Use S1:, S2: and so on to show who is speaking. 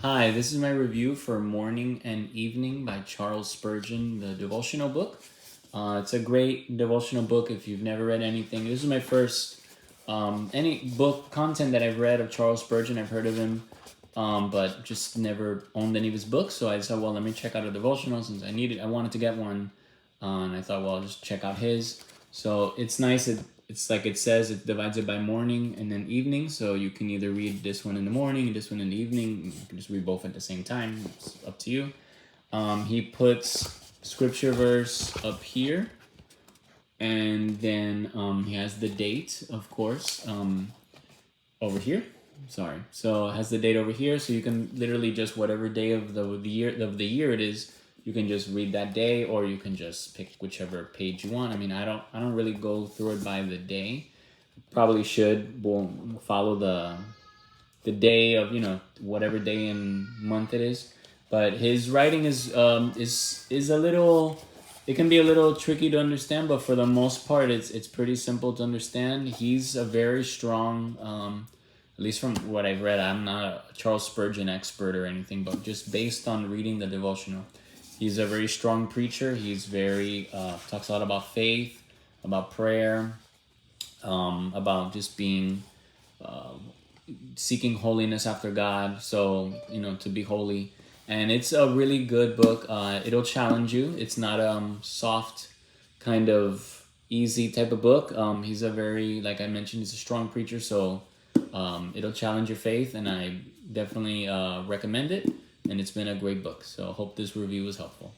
S1: Hi, this is my review for Morning and Evening by Charles Spurgeon, the devotional book. It's a great devotional book if you've never read anything. This is my first any book content that I've read of Charles Spurgeon. I've heard of him, but just never owned any of his books. So I decided, well, let me check out a devotional since I wanted to get one, and I thought, well, I'll just check out his. So it's nice. It's like it says, it divides it by morning and then evening. So you can either read this one in the morning and this one in the evening. You can just read both at the same time. It's up to you. He puts scripture verse up here. And then he has the date, of course, over here. Sorry. So it has the date over here. So you can literally just whatever day of the year it is, you can just read that day, or you can just pick whichever page you want. I mean, I don't really go through it by the day. Probably should. We'll follow the day of, whatever day and month it is. But his writing is a little, it can be a little tricky to understand, but for the most part it's pretty simple to understand. He's a very strong, at least from what I've read. I'm not a Charles Spurgeon expert or anything, but just based on reading the devotional, he's a very strong preacher. He's very talks a lot about faith, about prayer, about just being seeking holiness after God. So to be holy, and it's a really good book. It'll challenge you. It's not a soft kind of easy type of book. He's a very, like I mentioned, he's a strong preacher. So it'll challenge your faith, and I definitely recommend it. And it's been a great book. So I hope this review was helpful.